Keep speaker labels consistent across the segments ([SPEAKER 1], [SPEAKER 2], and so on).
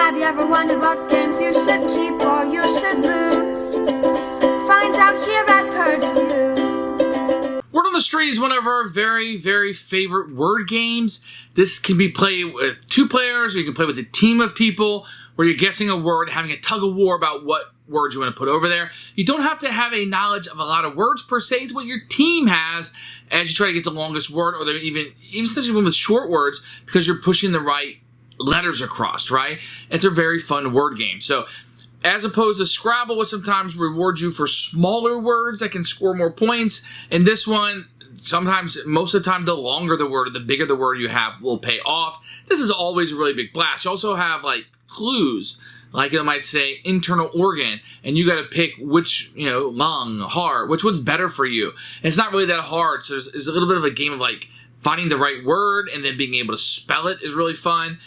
[SPEAKER 1] Have you ever wondered what games you should keep or you should lose? Find out here at Purge Reviews.
[SPEAKER 2] Word on the Street is one of our very, very favorite word games. This can be played with 2 players, or you can play with a team of people where you're guessing a word, having a tug of war about what words you want to put over there. You don't have to have a knowledge of a lot of words per se. It's what your team has as you try to get the longest word, or even especially with short words, because you're pushing the right letters across, right? It's a very fun word game. So as opposed to Scrabble, which sometimes rewards you for smaller words that can score more points, and this one, sometimes, most of the time, the longer the word or the bigger the word you have will pay off. This is always a really big blast. You also have like clues, like it might say internal organ, and you got to pick which, lung, heart, which one's better for you. And it's not really that hard, so there's a little bit of a game of like finding the right word and then being able to spell it is really fun.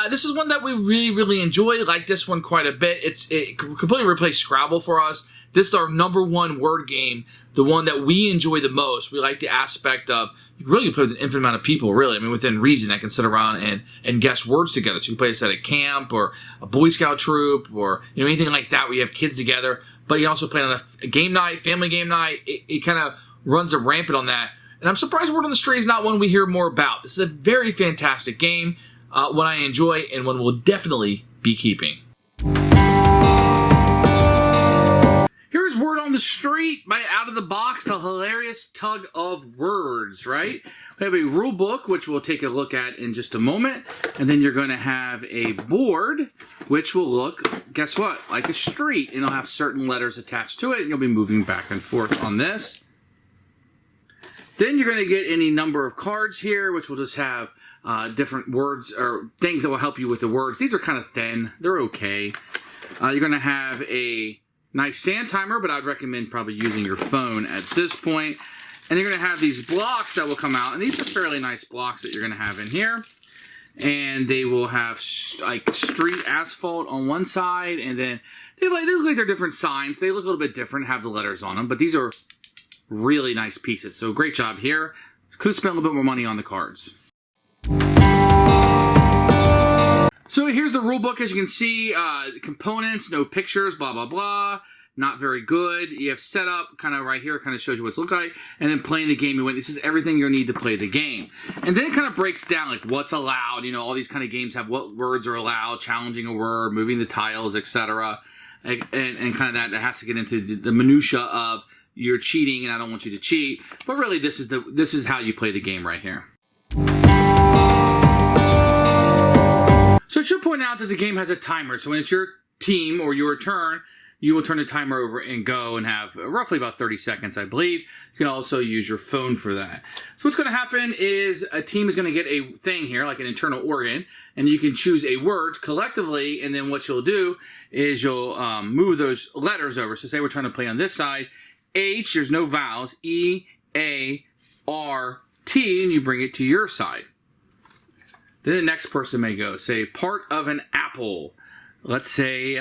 [SPEAKER 2] This is one that we really, really enjoy. Like this one quite a bit. It completely replaced Scrabble for us. This is our #1 word game, the one that we enjoy the most. We like the aspect of you really can play with an infinite amount of people, really. I mean, within reason, that can sit around and guess words together. So you can play this at a camp or a Boy Scout troop or anything like that where you have kids together. But you also play on a game night, family game night. It kind of runs the rampant on that. And I'm surprised Word on the Street is not one we hear more about. This is a very fantastic game, one I enjoy, and one we'll definitely be keeping. Here's Word on the Street by Out of the Box, the hilarious tug of words, right? We have a rule book, which we'll take a look at in just a moment. And then you're going to have a board, which will look, guess what, like a street. And it'll have certain letters attached to it, and you'll be moving back and forth on this. Then you're going to get any number of cards here, which will just have different words or things that will help you with the words. These are kind of thin. They're okay. You're going to have a nice sand timer, but I'd recommend probably using your phone at this point. And you're going to have these blocks that will come out. And these are fairly nice blocks that you're going to have in here. And they will have like street asphalt on one side. And then they look like they're different signs. They look a little bit different, have the letters on them. But these are really nice pieces. So great job here. Could have spent a little bit more money on the cards. So here's the rule book. As you can see, components, no pictures, blah, blah, blah. Not very good. You have setup kind of right here. Kind of shows you what it's look like. And then playing the game. This is everything you need to play the game. And then it kind of breaks down like what's allowed. All these kind of games have what words are allowed, challenging a word, moving the tiles, etc. And kind of that has to get into the minutia of you're cheating and I don't want you to cheat. But really, this is how you play the game right here. So I should point out that the game has a timer. So when it's your team or your turn, you will turn the timer over and go and have roughly about 30 seconds, I believe. You can also use your phone for that. So what's going to happen is a team is going to get a thing here, like an internal organ, and you can choose a word collectively, and then what you'll do is you'll move those letters over. So say we're trying to play on this side, H, there's no vowels, E, A, R, T, and you bring it to your side. Then the next person may go, say, part of an apple. Let's say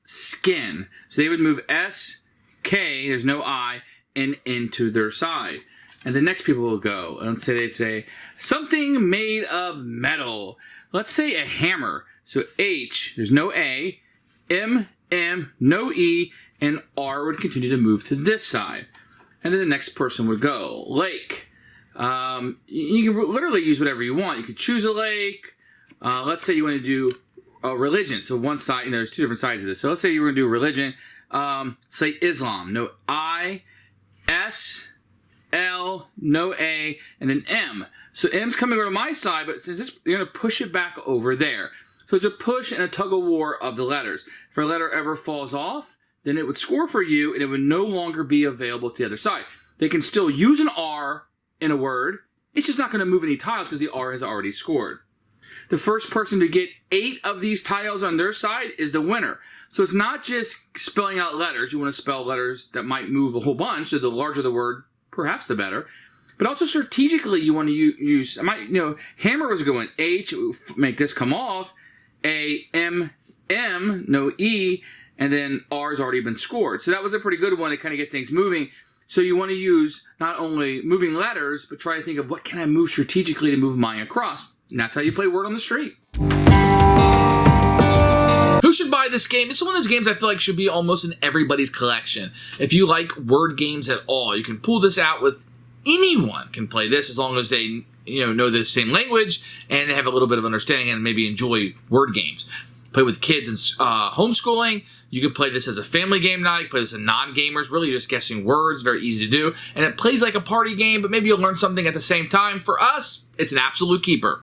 [SPEAKER 2] skin. So they would move S, K, there's no I, and into their side. And the next people will go. And say they'd say, something made of metal. Let's say a hammer. So H, there's no A, M, no E, and R would continue to move to this side. And then the next person would go, lake. You can literally use whatever you want. You could choose a lake. Let's say you want to do religion. So one side, there's 2 different sides of this. So let's say you were going to do religion. Say Islam. No I, S, L, no A, and then M. So M's coming over to my side, but since this, you're going to push it back over there. So it's a push and a tug of war of the letters. If a letter ever falls off, then it would score for you, and it would no longer be available to the other side. They can still use an R in a word. It's just not going to move any tiles because the R has already scored. The first person to get 8 of these tiles on their side is the winner. So it's not just spelling out letters. You want to spell letters that might move a whole bunch. So the larger the word, perhaps the better. But also strategically, you want to use, hammer was a good one. H, make this come off. A, M, no E, and then R has already been scored. So that was a pretty good one to kind of get things moving. So you want to use not only moving letters, but try to think of what can I move strategically to move mine across. And that's how you play Word on the Street.
[SPEAKER 3] this game. This is one of those games I feel like should be almost in everybody's collection. If you like word games at all, you can pull this out with anyone can play this as long as they know the same language and they have a little bit of understanding and maybe enjoy word games. Play with kids and homeschooling. You can play this as a family game night. You can play this as non-gamers. Really just guessing words. Very easy to do. And it plays like a party game, but maybe you'll learn something at the same time. For us, it's an absolute keeper.